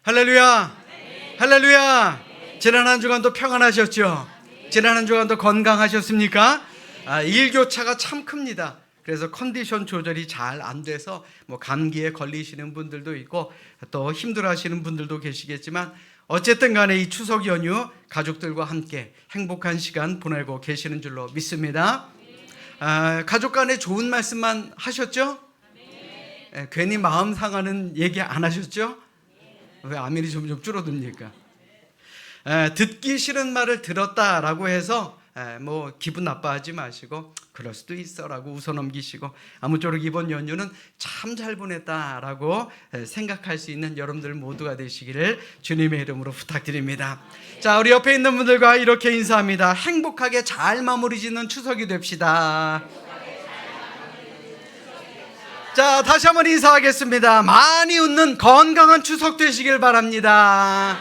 할렐루야. 할렐루야. 지난 한 주간도 평안하셨죠? 지난 한 주간도 건강하셨습니까? 일교차가 참 큽니다. 그래서 컨디션 조절이 잘 안 돼서 감기에 걸리시는 분들도 있고 또 힘들어하시는 분들도 계시겠지만 어쨌든 간에 이 추석 연휴 가족들과 함께 행복한 시간 보내고 계시는 줄로 믿습니다. 가족 간에 좋은 말씀만 하셨죠? 괜히 마음 상하는 얘기 안 하셨죠? 왜 아멘이 점점 줄어듭니까? 듣기 싫은 말을 들었다라고 해서 기분 나빠하지 마시고 그럴 수도 있어라고 웃어넘기시고 아무쪼록 이번 연휴는 참 잘 보냈다라고 생각할 수 있는 여러분들 모두가 되시기를 주님의 이름으로 부탁드립니다. 자, 우리 옆에 있는 분들과 이렇게 인사합니다. 행복하게 잘 마무리 짓는 추석이 됩시다. 자, 다시 한번 인사하겠습니다. 많이 웃는 건강한 추석 되시길 바랍니다.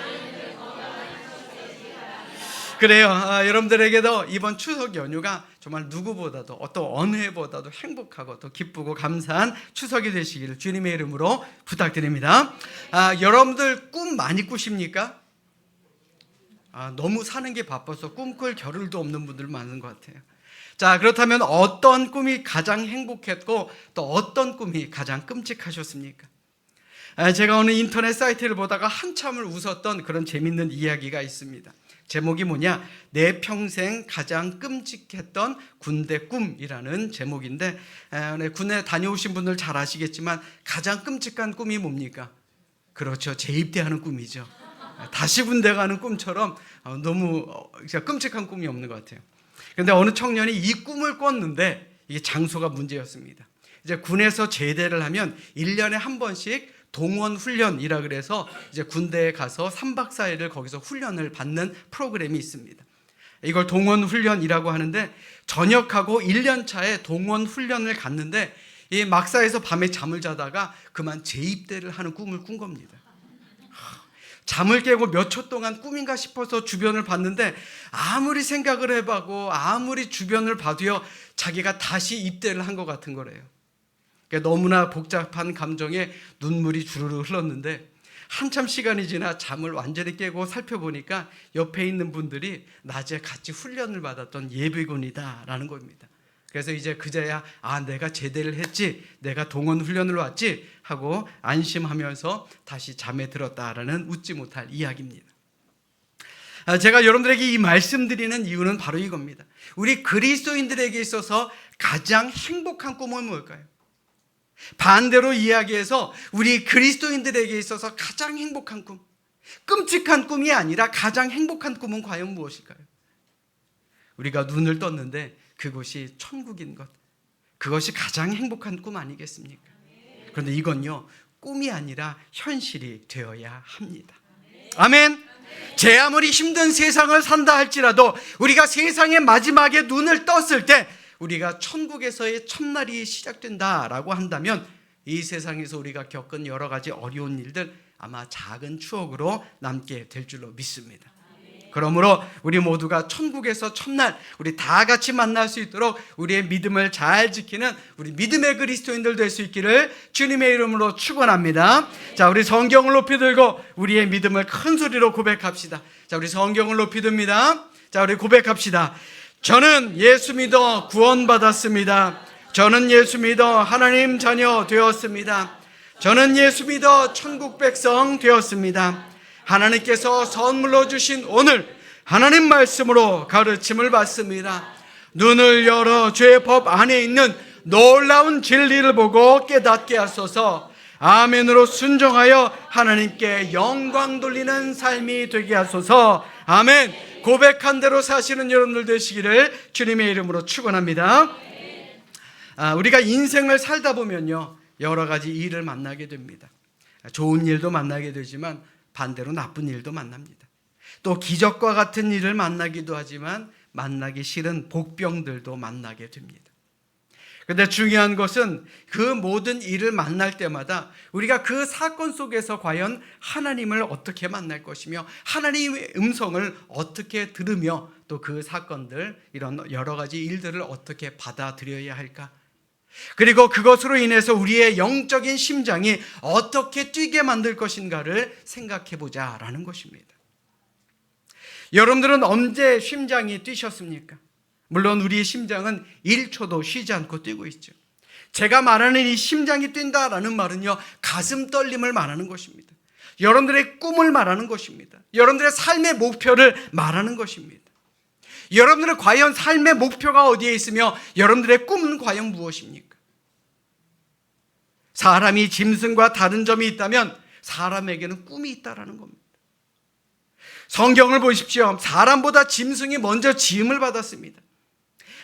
그래요. 여러분들에게도 이번 추석 연휴가 정말 누구보다도 어느 해보다도 행복하고 또 기쁘고 감사한 추석이 되시기를 주님의 이름으로 부탁드립니다. 여러분들 꿈 많이 꾸십니까? 너무 사는 게 바빠서 꿈꿀 겨를도 없는 분들 많은 것 같아요. 자, 그렇다면 어떤 꿈이 가장 행복했고 또 어떤 꿈이 가장 끔찍하셨습니까? 제가 어느 인터넷 사이트를 보다가 한참을 웃었던 그런 재밌는 이야기가 있습니다. 제목이 뭐냐? 내 평생 가장 끔찍했던 군대 꿈이라는 제목인데 군에 다녀오신 분들 잘 아시겠지만 가장 끔찍한 꿈이 뭡니까? 그렇죠. 재입대하는 꿈이죠. 다시 군대 가는 꿈처럼 너무 끔찍한 꿈이 없는 것 같아요. 그런데 어느 청년이 이 꿈을 꿨는데 이게 장소가 문제였습니다. 이제 군에서 제대를 하면 1년에 한 번씩 동원 훈련이라 그래서 이제 군대에 가서 3박 4일을 거기서 훈련을 받는 프로그램이 있습니다. 이걸 동원 훈련이라고 하는데 전역하고 1년 차에 동원 훈련을 갔는데 이 막사에서 밤에 잠을 자다가 그만 재입대를 하는 꿈을 꾼 겁니다. 잠을 깨고 몇 초 동안 꿈인가 싶어서 주변을 봤는데 아무리 생각을 해봐고 아무리 주변을 봐도요 자기가 다시 입대를 한 것 같은 거래요. 그러니까 너무나 복잡한 감정에 눈물이 주르르 흘렀는데 한참 시간이 지나 잠을 완전히 깨고 살펴보니까 옆에 있는 분들이 낮에 같이 훈련을 받았던 예비군이다라는 겁니다. 그래서 이제 그제야 내가 제대를 했지, 내가 동원 훈련을 왔지 하고 안심하면서 다시 잠에 들었다라는 웃지 못할 이야기입니다. 제가 여러분들에게 이 말씀드리는 이유는 바로 이겁니다. 우리 그리스도인들에게 있어서 가장 행복한 꿈은 뭘까요? 반대로 이야기해서 우리 그리스도인들에게 있어서 가장 행복한 꿈, 끔찍한 꿈이 아니라 가장 행복한 꿈은 과연 무엇일까요? 우리가 눈을 떴는데 그곳이 천국인 것, 그것이 가장 행복한 꿈 아니겠습니까? 그런데 이건요 꿈이 아니라 현실이 되어야 합니다. 아멘. 제 아무리 힘든 세상을 산다 할지라도 우리가 세상의 마지막에 눈을 떴을 때 우리가 천국에서의 첫날이 시작된다라고 한다면 이 세상에서 우리가 겪은 여러 가지 어려운 일들 아마 작은 추억으로 남게 될 줄로 믿습니다. 그러므로 우리 모두가 천국에서 첫날 우리 다 같이 만날 수 있도록 우리의 믿음을 잘 지키는 우리 믿음의 그리스도인들 될 수 있기를 주님의 이름으로 축원합니다. 자, 우리 성경을 높이 들고 우리의 믿음을 큰 소리로 고백합시다. 자, 우리 성경을 높이 듭니다. 자, 우리 고백합시다. 저는 예수 믿어 구원받았습니다. 저는 예수 믿어 하나님 자녀 되었습니다. 저는 예수 믿어 천국 백성 되었습니다. 하나님께서 선물로 주신 오늘 하나님 말씀으로 가르침을 받습니다. 눈을 열어 죄의 법 안에 있는 놀라운 진리를 보고 깨닫게 하소서. 아멘으로 순종하여 하나님께 영광 돌리는 삶이 되게 하소서. 아멘. 고백한 대로 사시는 여러분들 되시기를 주님의 이름으로 축원합니다. 우리가 인생을 살다 보면요 여러 가지 일을 만나게 됩니다. 좋은 일도 만나게 되지만 반대로 나쁜 일도 만납니다. 또 기적과 같은 일을 만나기도 하지만 만나기 싫은 복병들도 만나게 됩니다. 그런데 중요한 것은 그 모든 일을 만날 때마다 우리가 그 사건 속에서 과연 하나님을 어떻게 만날 것이며 하나님의 음성을 어떻게 들으며 또 그 사건들 이런 여러 가지 일들을 어떻게 받아들여야 할까? 그리고 그것으로 인해서 우리의 영적인 심장이 어떻게 뛰게 만들 것인가를 생각해 보자라는 것입니다. 여러분들은 언제 심장이 뛰셨습니까? 물론 우리의 심장은 1초도 쉬지 않고 뛰고 있죠. 제가 말하는 이 심장이 뛴다라는 말은요, 가슴 떨림을 말하는 것입니다. 여러분들의 꿈을 말하는 것입니다. 여러분들의 삶의 목표를 말하는 것입니다. 여러분들은 과연 삶의 목표가 어디에 있으며 여러분들의 꿈은 과연 무엇입니까? 사람이 짐승과 다른 점이 있다면 사람에게는 꿈이 있다라는 겁니다. 성경을 보십시오. 사람보다 짐승이 먼저 지음을 받았습니다.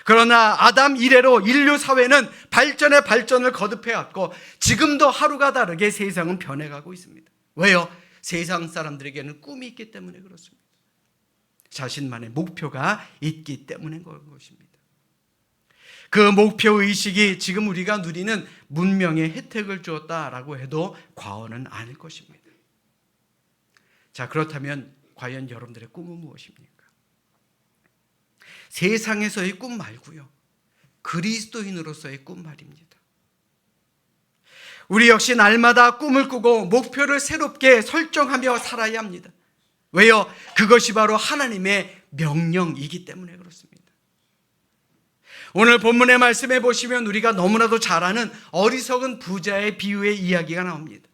그러나 아담 이래로 인류 사회는 발전에 발전을 거듭해왔고 지금도 하루가 다르게 세상은 변해가고 있습니다. 왜요? 세상 사람들에게는 꿈이 있기 때문에 그렇습니다. 자신만의 목표가 있기 때문에 그런 것입니다. 그 목표의식이 지금 우리가 누리는 문명의 혜택을 주었다라고 해도 과언은 아닐 것입니다. 자, 그렇다면 과연 여러분들의 꿈은 무엇입니까? 세상에서의 꿈 말고요, 그리스도인으로서의 꿈 말입니다. 우리 역시 날마다 꿈을 꾸고 목표를 새롭게 설정하며 살아야 합니다. 왜요? 그것이 바로 하나님의 명령이기 때문에 그렇습니다. 오늘 본문의 말씀해 보시면 우리가 너무나도 잘 아는 어리석은 부자의 비유의 이야기가 나옵니다.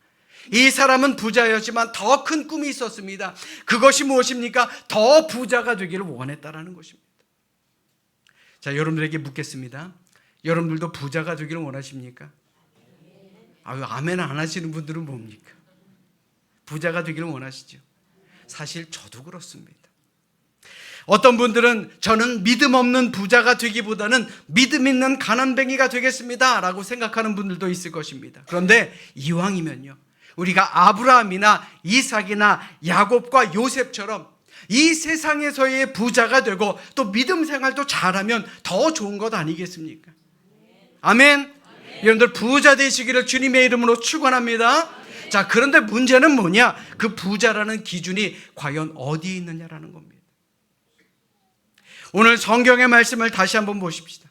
이 사람은 부자였지만 더 큰 꿈이 있었습니다. 그것이 무엇입니까? 더 부자가 되기를 원했다라는 것입니다. 자, 여러분들에게 묻겠습니다. 여러분들도 부자가 되기를 원하십니까? 아멘 안 하시는 분들은 뭡니까? 부자가 되기를 원하시죠? 사실 저도 그렇습니다. 어떤 분들은 저는 믿음 없는 부자가 되기보다는 믿음 있는 가난뱅이가 되겠습니다 라고 생각하는 분들도 있을 것입니다. 그런데 이왕이면요, 우리가 아브라함이나 이삭이나 야곱과 요셉처럼 이 세상에서의 부자가 되고 또 믿음 생활도 잘하면 더 좋은 것 아니겠습니까? 아멘. 여러분들 부자 되시기를 주님의 이름으로 축원합니다. 자, 그런데 문제는 뭐냐? 그 부자라는 기준이 과연 어디에 있느냐라는 겁니다. 오늘 성경의 말씀을 다시 한번 보십시다.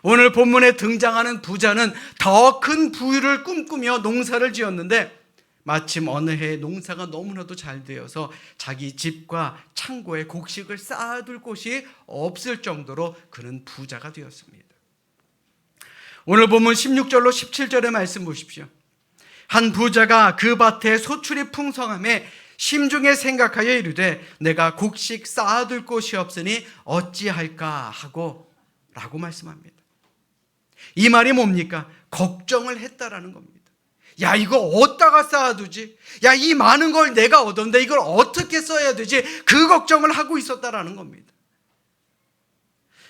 오늘 본문에 등장하는 부자는 더 큰 부유를 꿈꾸며 농사를 지었는데 마침 어느 해에 농사가 너무나도 잘 되어서 자기 집과 창고에 곡식을 쌓아둘 곳이 없을 정도로 그는 부자가 되었습니다. 오늘 본문 16절로 17절의 말씀 보십시오. 한 부자가 그 밭에 소출이 풍성함에 심중에 생각하여 이르되 내가 곡식 쌓아둘 곳이 없으니 어찌할까 하고 라고 말씀합니다. 이 말이 뭡니까? 걱정을 했다라는 겁니다. 야, 이거 어디다가 쌓아두지? 야, 이 많은 걸 내가 얻었는데 이걸 어떻게 써야 되지? 그 걱정을 하고 있었다라는 겁니다.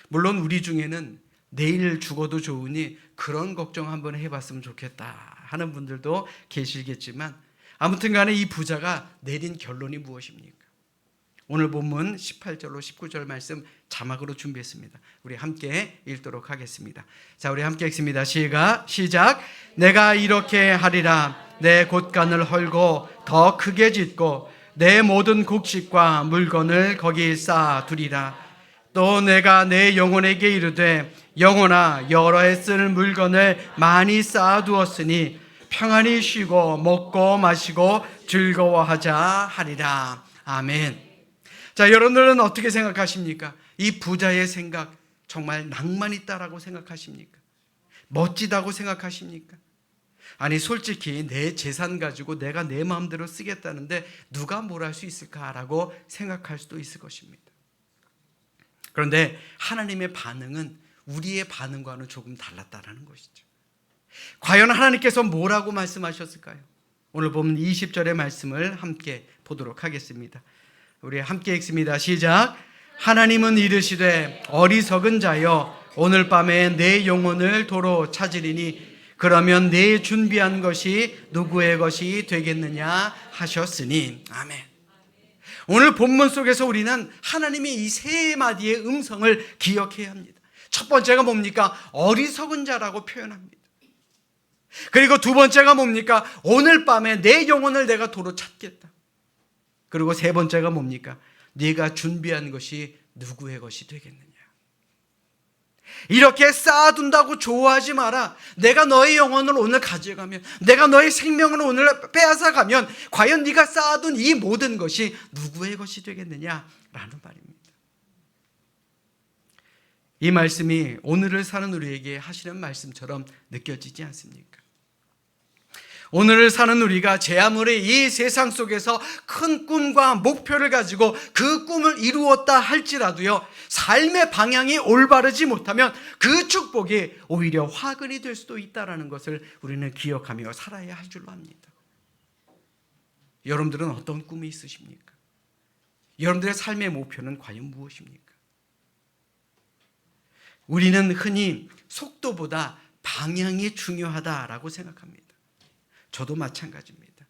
물론 우리 중에는 내일 죽어도 좋으니 그런 걱정 한번 해봤으면 좋겠다 하는 분들도 계시겠지만 아무튼 간에 이 부자가 내린 결론이 무엇입니까? 오늘 본문 18절로 19절 말씀 자막으로 준비했습니다. 우리 함께 읽도록 하겠습니다. 자, 우리 함께 읽습니다. 시작. 내가 이렇게 하리라. 내 곳간을 헐고 더 크게 짓고 내 모든 곡식과 물건을 거기 쌓아두리라. 또 내가 내 영혼에게 이르되 영혼아, 여러 해 쓸 물건을 많이 쌓아두었으니 평안히 쉬고 먹고 마시고 즐거워하자 하리라. 아멘. 자, 여러분들은 어떻게 생각하십니까? 이 부자의 생각 정말 낭만 있다라고 생각하십니까? 멋지다고 생각하십니까? 아니, 솔직히 내 재산 가지고 내가 내 마음대로 쓰겠다는데 누가 뭘 할 수 있을까라고 생각할 수도 있을 것입니다. 그런데 하나님의 반응은 우리의 반응과는 조금 달랐다라는 것이죠. 과연 하나님께서 뭐라고 말씀하셨을까요? 오늘 보면 20절의 말씀을 함께 보도록 하겠습니다. 우리 함께 읽습니다. 시작. 하나님은 이르시되 어리석은 자여 오늘 밤에 내 영혼을 도로 찾으리니 그러면 내 준비한 것이 누구의 것이 되겠느냐 하셨으니. 아멘. 오늘 본문 속에서 우리는 하나님의 이 세 마디의 음성을 기억해야 합니다. 첫 번째가 뭡니까? 어리석은 자라고 표현합니다. 그리고 두 번째가 뭡니까? 오늘 밤에 내 영혼을 내가 도로 찾겠다. 그리고 세 번째가 뭡니까? 네가 준비한 것이 누구의 것이 되겠느냐. 이렇게 쌓아둔다고 좋아하지 마라. 내가 너의 영혼을 오늘 가져가면, 내가 너의 생명을 오늘 빼앗아가면 과연 네가 쌓아둔 이 모든 것이 누구의 것이 되겠느냐라는 말입니다. 이 말씀이 오늘을 사는 우리에게 하시는 말씀처럼 느껴지지 않습니까? 오늘을 사는 우리가 제 아무리 이 세상 속에서 큰 꿈과 목표를 가지고 그 꿈을 이루었다 할지라도요, 삶의 방향이 올바르지 못하면 그 축복이 오히려 화근이 될 수도 있다는 것을 우리는 기억하며 살아야 할 줄로 압니다. 여러분들은 어떤 꿈이 있으십니까? 여러분들의 삶의 목표는 과연 무엇입니까? 우리는 흔히 속도보다 방향이 중요하다라고 생각합니다. 저도 마찬가지입니다.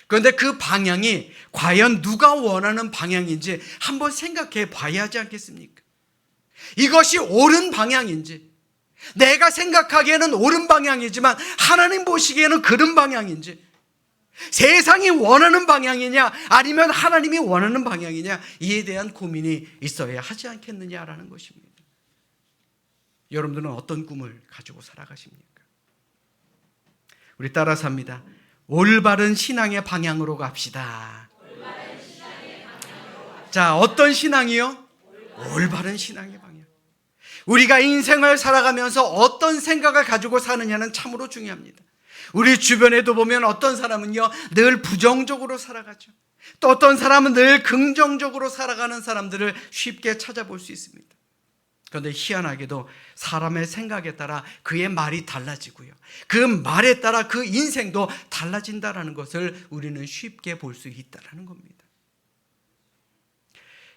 그런데 그 방향이 과연 누가 원하는 방향인지 한번 생각해 봐야 하지 않겠습니까? 이것이 옳은 방향인지, 내가 생각하기에는 옳은 방향이지만 하나님 보시기에는 그른 방향인지, 세상이 원하는 방향이냐 아니면 하나님이 원하는 방향이냐, 이에 대한 고민이 있어야 하지 않겠느냐라는 것입니다. 여러분들은 어떤 꿈을 가지고 살아가십니까? 우리 따라서 합니다. 올바른 신앙의 방향으로 갑시다. 자, 어떤 신앙이요? 올바른 신앙의 방향. 우리가 인생을 살아가면서 어떤 생각을 가지고 사느냐는 참으로 중요합니다. 우리 주변에도 보면 어떤 사람은요, 늘 부정적으로 살아가죠. 또 어떤 사람은 늘 긍정적으로 살아가는 사람들을 쉽게 찾아볼 수 있습니다. 그런데 희한하게도 사람의 생각에 따라 그의 말이 달라지고요, 그 말에 따라 그 인생도 달라진다는 것을 우리는 쉽게 볼 수 있다는 겁니다.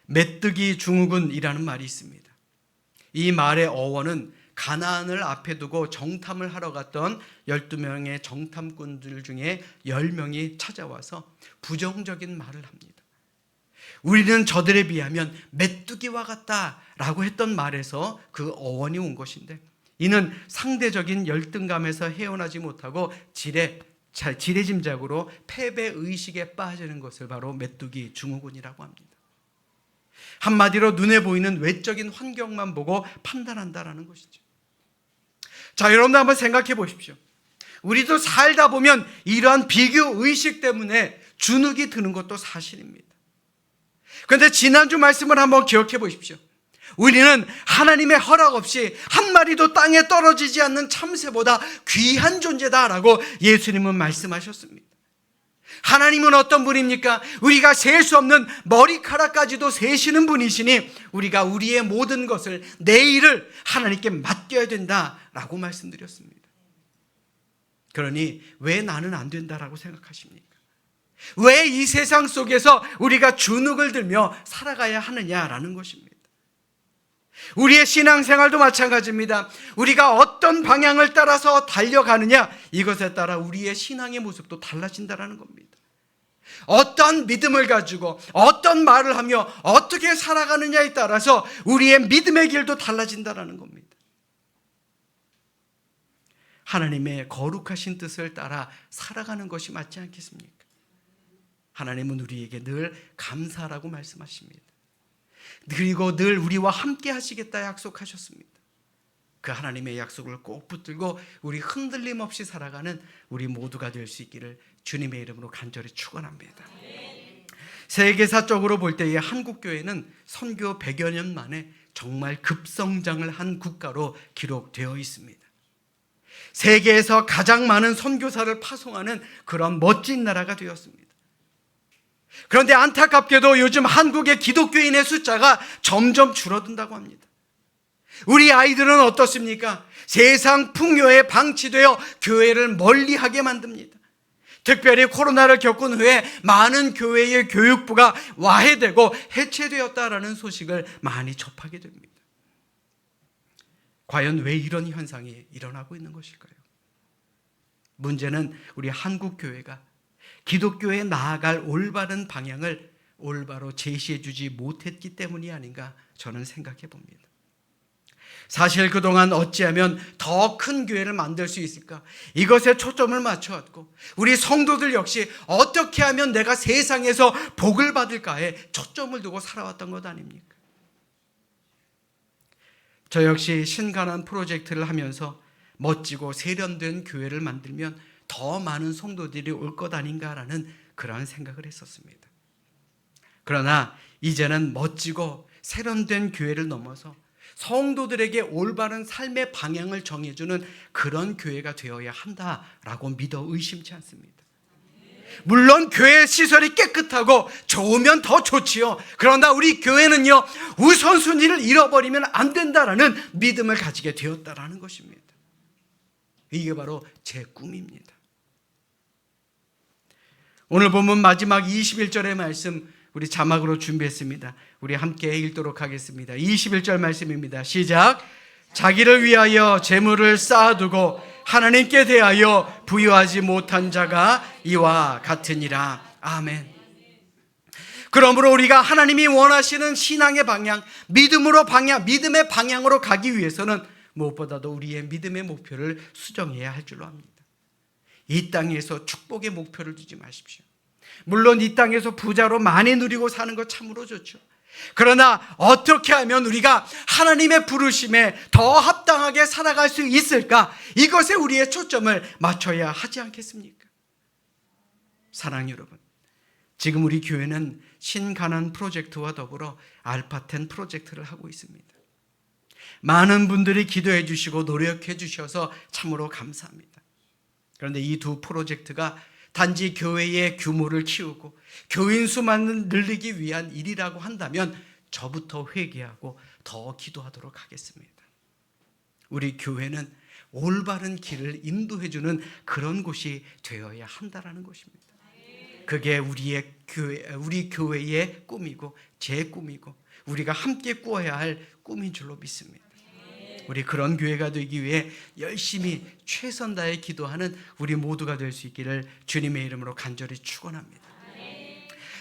메뚜기 증후군이라는 말이 있습니다. 이 말의 어원은 가나안을 앞에 두고 정탐을 하러 갔던 12명의 정탐꾼들 중에 10명이 찾아와서 부정적인 말을 합니다. 우리는 저들에 비하면 메뚜기와 같다라고 했던 말에서 그 어원이 온 것인데, 이는 상대적인 열등감에서 헤어나지 못하고 지레짐작으로 패배의식에 빠지는 것을 바로 메뚜기 증후군이라고 합니다. 한마디로 눈에 보이는 외적인 환경만 보고 판단한다라는 것이죠. 자, 여러분들 한번 생각해 보십시오. 우리도 살다 보면 이러한 비교의식 때문에 주눅이 드는 것도 사실입니다. 그런데 지난주 말씀을 한번 기억해 보십시오. 우리는 하나님의 허락 없이 한 마리도 땅에 떨어지지 않는 참새보다 귀한 존재다라고 예수님은 말씀하셨습니다. 하나님은 어떤 분입니까? 우리가 셀 수 없는 머리카락까지도 세시는 분이시니 우리가 우리의 모든 것을, 내일을 하나님께 맡겨야 된다라고 말씀드렸습니다. 그러니 왜 나는 안 된다라고 생각하십니까? 왜 이 세상 속에서 우리가 주눅을 들며 살아가야 하느냐라는 것입니다. 우리의 신앙생활도 마찬가지입니다. 우리가 어떤 방향을 따라서 달려가느냐, 이것에 따라 우리의 신앙의 모습도 달라진다는 겁니다. 어떤 믿음을 가지고 어떤 말을 하며 어떻게 살아가느냐에 따라서 우리의 믿음의 길도 달라진다는 겁니다. 하나님의 거룩하신 뜻을 따라 살아가는 것이 맞지 않겠습니까? 하나님은 우리에게 늘 감사라고 말씀하십니다. 그리고 늘 우리와 함께 하시겠다 약속하셨습니다. 그 하나님의 약속을 꼭 붙들고 우리 흔들림 없이 살아가는 우리 모두가 될 수 있기를 주님의 이름으로 간절히 축원합니다. 세계사적으로 볼 때의 한국교회는 선교 100여 년 만에 정말 급성장을 한 국가로 기록되어 있습니다. 세계에서 가장 많은 선교사를 파송하는 그런 멋진 나라가 되었습니다. 그런데 안타깝게도 요즘 한국의 기독교인의 숫자가 점점 줄어든다고 합니다. 우리 아이들은 어떻습니까? 세상 풍요에 방치되어 교회를 멀리하게 만듭니다. 특별히 코로나를 겪은 후에 많은 교회의 교육부가 와해되고 해체되었다라는 소식을 많이 접하게 됩니다. 과연 왜 이런 현상이 일어나고 있는 것일까요? 문제는 우리 한국 교회가 기독교에 나아갈 올바른 방향을 올바로 제시해 주지 못했기 때문이 아닌가 저는 생각해 봅니다. 사실 그동안 어찌하면 더 큰 교회를 만들 수 있을까? 이것에 초점을 맞춰왔고, 우리 성도들 역시 어떻게 하면 내가 세상에서 복을 받을까에 초점을 두고 살아왔던 것 아닙니까? 저 역시 신가난 프로젝트를 하면서 멋지고 세련된 교회를 만들면 더 많은 성도들이 올 것 아닌가라는 그러한 생각을 했었습니다. 그러나 이제는 멋지고 세련된 교회를 넘어서 성도들에게 올바른 삶의 방향을 정해주는 그런 교회가 되어야 한다라고 믿어 의심치 않습니다. 물론 교회 시설이 깨끗하고 좋으면 더 좋지요. 그러나 우리 교회는요, 우선순위를 잃어버리면 안 된다라는 믿음을 가지게 되었다라는 것입니다. 이게 바로 제 꿈입니다. 오늘 본문 마지막 21절의 말씀 우리 자막으로 준비했습니다. 우리 함께 읽도록 하겠습니다. 21절 말씀입니다. 시작. 자기를 위하여 재물을 쌓아두고 하나님께 대하여 부유하지 못한 자가 이와 같으니라. 아멘. 그러므로 우리가 하나님이 원하시는 신앙의 방향, 믿음의 방향으로 가기 위해서는 무엇보다도 우리의 믿음의 목표를 수정해야 할 줄로 압니다. 이 땅에서 축복의 목표를 두지 마십시오. 물론 이 땅에서 부자로 많이 누리고 사는 것 참으로 좋죠. 그러나 어떻게 하면 우리가 하나님의 부르심에 더 합당하게 살아갈 수 있을까? 이것에 우리의 초점을 맞춰야 하지 않겠습니까? 사랑하는 여러분, 지금 우리 교회는 신가난 프로젝트와 더불어 알파10 프로젝트를 하고 있습니다. 많은 분들이 기도해 주시고 노력해 주셔서 참으로 감사합니다. 그런데 이 두 프로젝트가 단지 교회의 규모를 키우고 교인 수만 늘리기 위한 일이라고 한다면 저부터 회개하고 더 기도하도록 하겠습니다. 우리 교회는 올바른 길을 인도해 주는 그런 곳이 되어야 한다라는 것입니다. 그게 우리 교회의 꿈이고 제 꿈이고 우리가 함께 꾸어야 할 꿈인 줄로 믿습니다. 우리 그런 교회가 되기 위해 열심히 최선 다해 기도하는 우리 모두가 될 수 있기를 주님의 이름으로 간절히 축원합니다.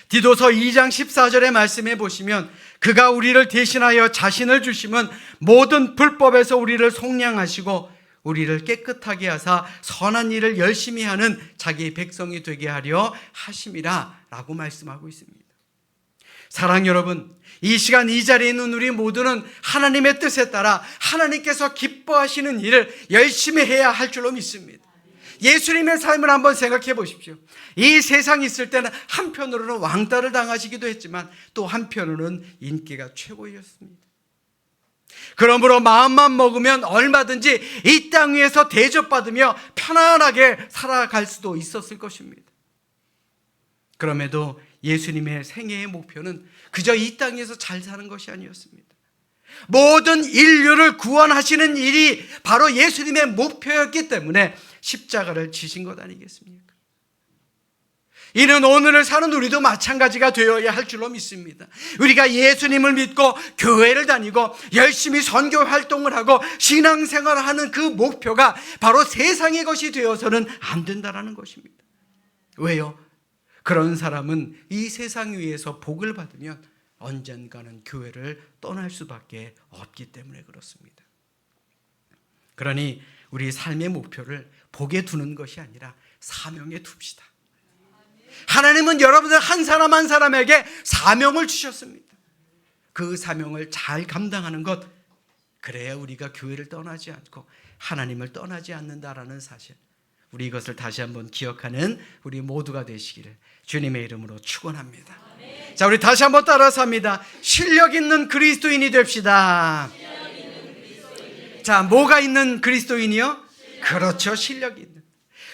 디도서 2장 14절의 말씀에 보시면 그가 우리를 대신하여 자신을 주심은 모든 불법에서 우리를 속량하시고 우리를 깨끗하게 하사 선한 일을 열심히 하는 자기의 백성이 되게 하려 하심이라 라고 말씀하고 있습니다. 사랑 여러분, 이 시간 이 자리에 있는 우리 모두는 하나님의 뜻에 따라 하나님께서 기뻐하시는 일을 열심히 해야 할 줄로 믿습니다. 예수님의 삶을 한번 생각해 보십시오. 이 세상에 있을 때는 한편으로는 왕따를 당하시기도 했지만 또 한편으로는 인기가 최고였습니다. 그러므로 마음만 먹으면 얼마든지 이 땅 위에서 대접받으며 편안하게 살아갈 수도 있었을 것입니다. 그럼에도 예수님의 생애의 목표는 그저 이 땅에서 잘 사는 것이 아니었습니다. 모든 인류를 구원하시는 일이 바로 예수님의 목표였기 때문에 십자가를 지신 것 아니겠습니까? 이는 오늘을 사는 우리도 마찬가지가 되어야 할 줄로 믿습니다. 우리가 예수님을 믿고 교회를 다니고 열심히 선교 활동을 하고 신앙생활을 하는 그 목표가 바로 세상의 것이 되어서는 안 된다는 것입니다. 왜요? 그런 사람은 이 세상 위에서 복을 받으면 언젠가는 교회를 떠날 수밖에 없기 때문에 그렇습니다. 그러니 우리 삶의 목표를 복에 두는 것이 아니라 사명에 둡시다. 하나님은 여러분들 한 사람 한 사람에게 사명을 주셨습니다. 그 사명을 잘 감당하는 것, 그래야 우리가 교회를 떠나지 않고 하나님을 떠나지 않는다라는 사실, 우리 이것을 다시 한번 기억하는 우리 모두가 되시기를 주님의 이름으로 축원합니다. 자, 우리 다시 한번 따라서 합니다. 실력 있는 그리스도인이 됩시다. 자, 뭐가 있는 그리스도인이요? 그렇죠, 실력 있는.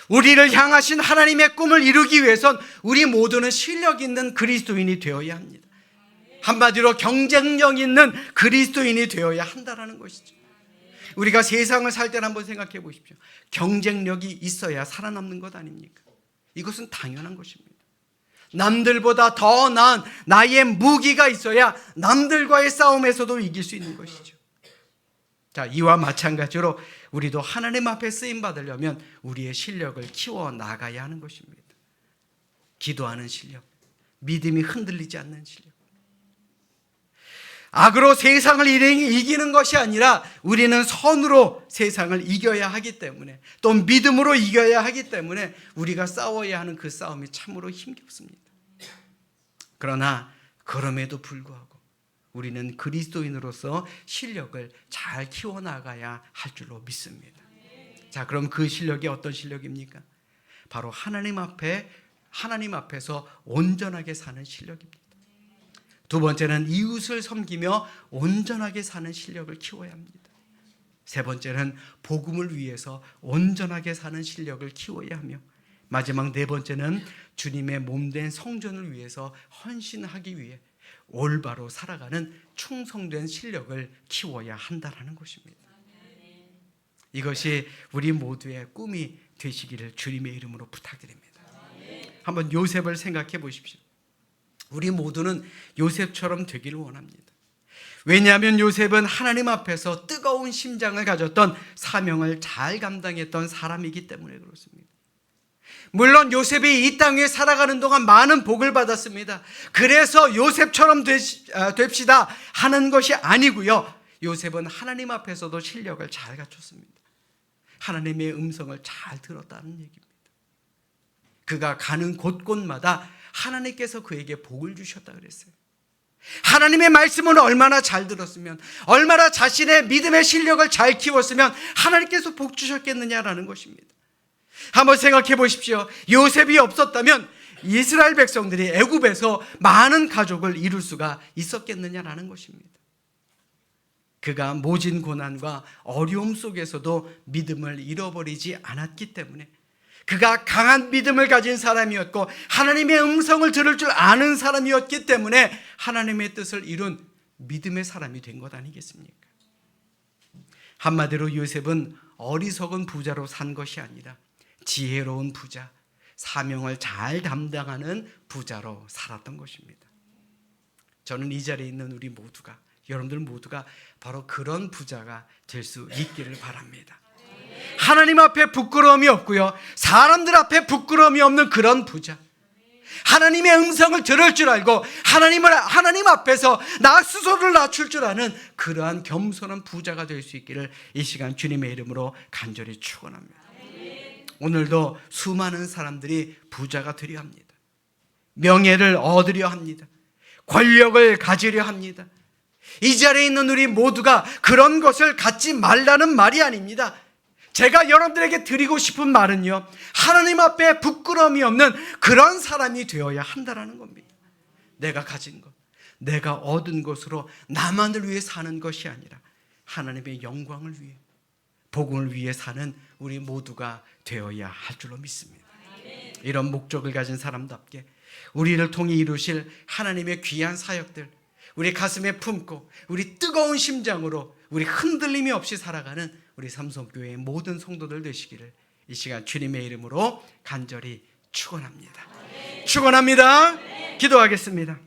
우리를 향하신 하나님의 꿈을 이루기 위해선 우리 모두는 실력 있는 그리스도인이 되어야 합니다. 한마디로 경쟁력 있는 그리스도인이 되어야 한다는 것이죠. 우리가 세상을 살 때는 한번 생각해 보십시오. 경쟁력이 있어야 살아남는 것 아닙니까? 이것은 당연한 것입니다. 남들보다 더 나은 나의 무기가 있어야 남들과의 싸움에서도 이길 수 있는 것이죠. 자, 이와 마찬가지로 우리도 하나님 앞에 쓰임 받으려면 우리의 실력을 키워 나가야 하는 것입니다. 기도하는 실력, 믿음이 흔들리지 않는 실력. 악으로 세상을 이기는 것이 아니라 우리는 선으로 세상을 이겨야 하기 때문에, 또 믿음으로 이겨야 하기 때문에 우리가 싸워야 하는 그 싸움이 참으로 힘겹습니다. 그러나 그럼에도 불구하고 우리는 그리스도인으로서 실력을 잘 키워나가야 할 줄로 믿습니다. 자, 그럼 그 실력이 어떤 실력입니까? 바로 하나님 앞에서 온전하게 사는 실력입니다. 두 번째는 이웃을 섬기며 온전하게 사는 실력을 키워야 합니다. 세 번째는 복음을 위해서 온전하게 사는 실력을 키워야 하며, 마지막 네 번째는 주님의 몸된 성전을 위해서 헌신하기 위해 올바로 살아가는 충성된 실력을 키워야 한다는 것입니다. 이것이 우리 모두의 꿈이 되시기를 주님의 이름으로 부탁드립니다. 한번 요셉을 생각해 보십시오. 우리 모두는 요셉처럼 되기를 원합니다. 왜냐하면 요셉은 하나님 앞에서 뜨거운 심장을 가졌던 사명을 잘 감당했던 사람이기 때문에 그렇습니다. 물론 요셉이 이 땅에 살아가는 동안 많은 복을 받았습니다. 그래서 요셉처럼 됩시다 하는 것이 아니고요. 요셉은 하나님 앞에서도 실력을 잘 갖췄습니다. 하나님의 음성을 잘 들었다는 얘기입니다. 그가 가는 곳곳마다 하나님께서 그에게 복을 주셨다 그랬어요. 하나님의 말씀을 얼마나 잘 들었으면, 얼마나 자신의 믿음의 실력을 잘 키웠으면 하나님께서 복 주셨겠느냐라는 것입니다. 한번 생각해 보십시오. 요셉이 없었다면 이스라엘 백성들이 애굽에서 많은 가족을 이룰 수가 있었겠느냐라는 것입니다. 그가 모진 고난과 어려움 속에서도 믿음을 잃어버리지 않았기 때문에, 그가 강한 믿음을 가진 사람이었고 하나님의 음성을 들을 줄 아는 사람이었기 때문에 하나님의 뜻을 이룬 믿음의 사람이 된 것 아니겠습니까? 한마디로 요셉은 어리석은 부자로 산 것이 아니라 지혜로운 부자, 사명을 잘 담당하는 부자로 살았던 것입니다. 저는 이 자리에 있는 우리 모두가, 여러분들 모두가 바로 그런 부자가 될 수 있기를 바랍니다. 하나님 앞에 부끄러움이 없고요, 사람들 앞에 부끄러움이 없는 그런 부자, 하나님의 음성을 들을 줄 알고 하나님 앞에서 나 스스로를 낮출 줄 아는 그러한 겸손한 부자가 될 수 있기를 이 시간 주님의 이름으로 간절히 축원합니다. 오늘도 수많은 사람들이 부자가 되려 합니다. 명예를 얻으려 합니다. 권력을 가지려 합니다. 이 자리에 있는 우리 모두가 그런 것을 갖지 말라는 말이 아닙니다. 제가 여러분들에게 드리고 싶은 말은요, 하나님 앞에 부끄러움이 없는 그런 사람이 되어야 한다는 겁니다. 내가 가진 것, 내가 얻은 것으로 나만을 위해 사는 것이 아니라 하나님의 영광을 위해, 복음을 위해 사는 우리 모두가 되어야 할 줄로 믿습니다. 이런 목적을 가진 사람답게 우리를 통해 이루실 하나님의 귀한 사역들, 우리 가슴에 품고 우리 뜨거운 심장으로 우리 흔들림이 없이 살아가는 우리 삼성교회의 모든 성도들 되시기를 이 시간 주님의 이름으로 간절히 축원합니다. 축원합니다. 기도하겠습니다.